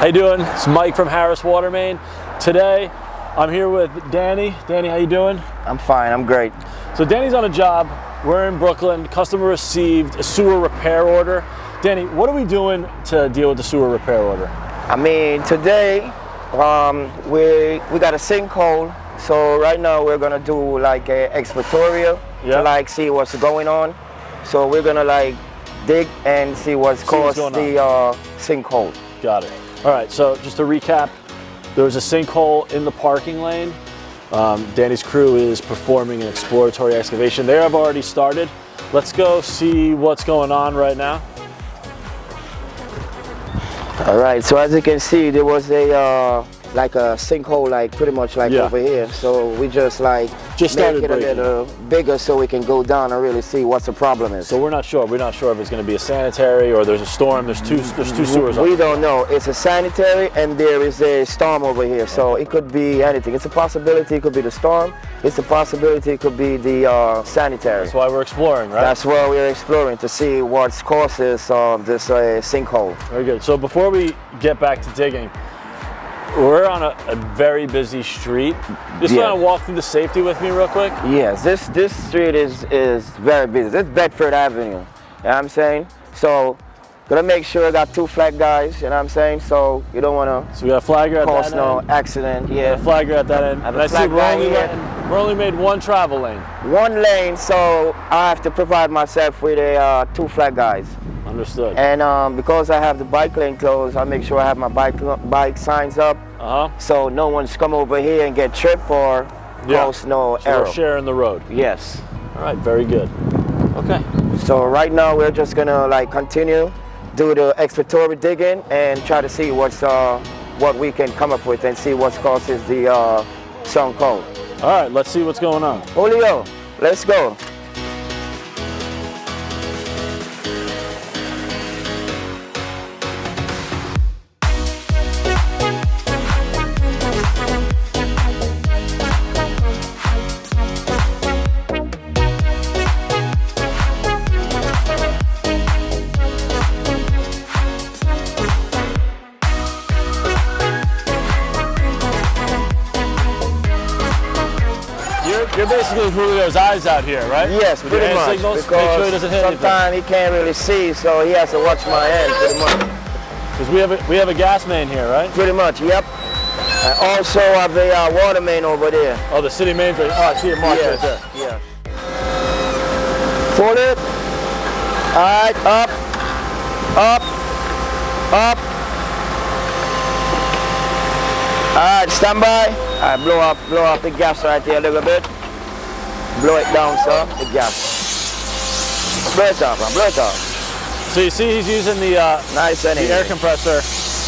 How you doing? It's Mike from Harris Water Main. Today, I'm here with Danny. Danny, how you doing? I'm fine, I'm great. So Danny's on a job. We're in Brooklyn. Customer received a sewer repair order. Danny, what are we doing to deal with the sewer repair order? I mean, today, we got a sinkhole. So right now we're gonna do like a exploratory to like see what's going on. So we're gonna like dig and see what's caused the sinkhole. Got it. All right, so just to recap, there was a sinkhole in the parking lane. Danny's crew is performing an exploratory excavation. They have already started. Let's go see what's going on right now. All right, so as you can see, there was a like a sinkhole, like pretty much like over here. So we just make it a little bigger so we can go down and really see what the problem is. So we're not sure. We're not sure if it's going to be a sanitary or there's a storm. There's two sewers. We don't know. It's a sanitary and there is a storm over here. So it could be anything. It's a possibility. It could be the storm. It's a possibility. It could be the sanitary. That's why we're exploring, right? That's why we're exploring to see what causes this sinkhole. Very good. So before we get back to digging, we're on a very busy street. Just want to walk through the safety with me real quick? Yes, this street is very busy. It's Bedford Avenue, you know what I'm saying? So, gotta make sure I got two flag guys, you know what I'm saying? So, you don't want to we got a flagger at cause that no end. accident. Yeah. A flagger at that end. And I see we're only made one travel lane. One lane, so I have to provide myself with two flag guys. Understood. And because I have the bike lane closed, I make sure I have my bike signs up, so no one's come over here and get tripped or cause no error. We're sharing the road. Yes. All right, very good. Okay. So right now we're just gonna like continue, do the exploratory digging and try to see what we can come up with and see what causes the sinkhole. All right, let's see what's going on. Julio, let's go. You're basically Julio's eyes out here, right? Yes, pretty much. Signals, because make sure he doesn't hit sometimes he can't really see, so he has to watch my hand pretty much. Because we have a gas main here, right? Pretty much, yep. And also I have the water main over there. Oh, the city main. Oh, I see it marked right there. Yeah. Pull it. All right, up, up, up. All right, stand by. All right, blow up the gas right here a little bit. Blow it down, sir, the gas. Blow it up, man, blow it up. So you see he's using the air compressor.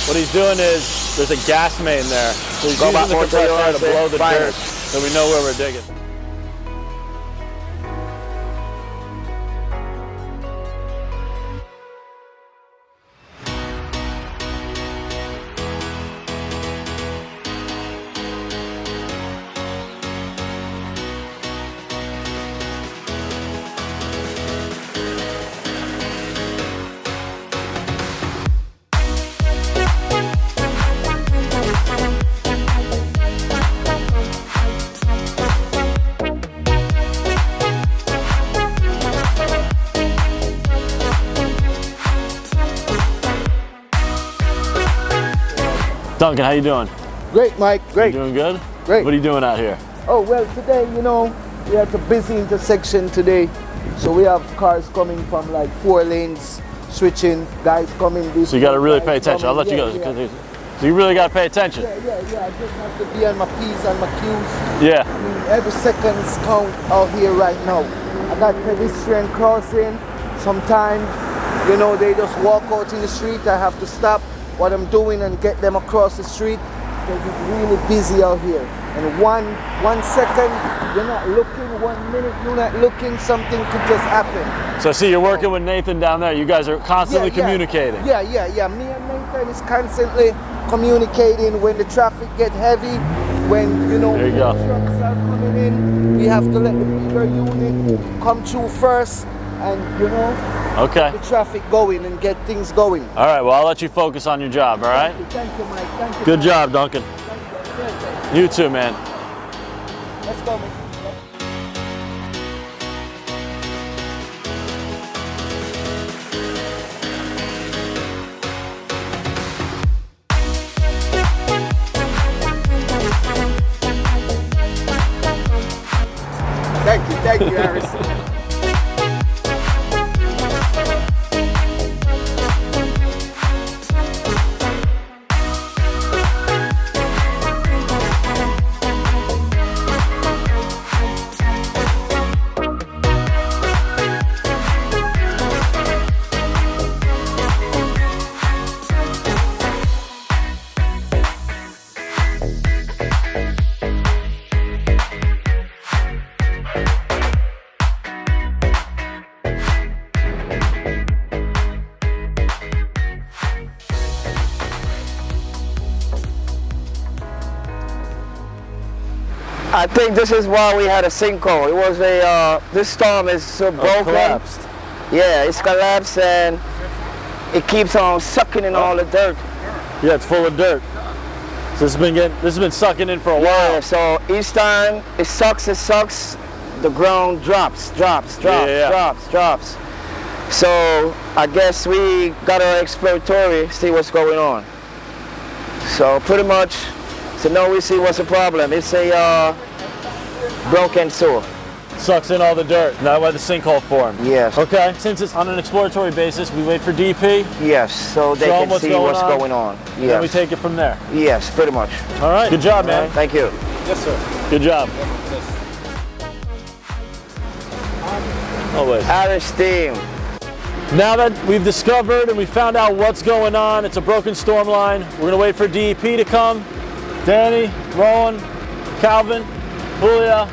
What he's doing is, there's a gas main there. So he's using the compressor to blow the dirt so we know where we're digging. Duncan, how you doing? Great, Mike. Great. You doing good? Great. What are you doing out here? Oh, well, today, you know, we're at a busy intersection today. So we have cars coming from like 4 lanes, switching, guys coming this So you got to really pay attention. I'll let you go. So you really got to pay attention. Yeah. I just have to be on my P's and my Q's. Yeah. I mean, every second's count out here right now. I got pedestrian crossing. Sometimes, you know, they just walk out in the street. I have to stop what I'm doing and get them across the street. Because it's really busy out here. And one second, you're not looking, 1 minute, you're not looking, something could just happen. So see, you're working with Nathan down there. You guys are constantly communicating. Yeah. Me and Nathan is constantly communicating when the traffic get heavy, when, you know, there you go. trucks are coming in, we have to let the bigger unit come through first and you know, Okay. the traffic going and get things going. All right, well, I'll let you focus on your job, all right? Thank you, Mike. Thank you. Good job, Duncan. You too, man. Let's go, Mike. Thank you, Harris. I think this is why we had a sinkhole. It was this storm is so broken. Collapsed. Yeah, it's collapsed and it keeps on sucking in all the dirt. Yeah, it's full of dirt. So this has been sucking in for a while. Yeah, so each time it sucks, the ground drops. So I guess we got our exploratory, see what's going on. So pretty much, so now we see what's the problem. It's a broken sewer. Sucks in all the dirt. That's why the sinkhole formed. Yes. Okay. Since it's on an exploratory basis, we wait for DP. Yes, so they Show 'em can what's see going what's on. going on. Then Yes. we take it from there. Yes, pretty much. All right. Good job, man. Thank you. Yes, sir. Good job. Always. Harris team. Now that we've discovered and we found out what's going on, it's a broken storm line. We're gonna wait for DEP to come. Danny, Rowan, Calvin, Julia.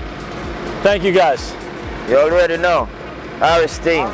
Thank you guys. You already know. Harris team.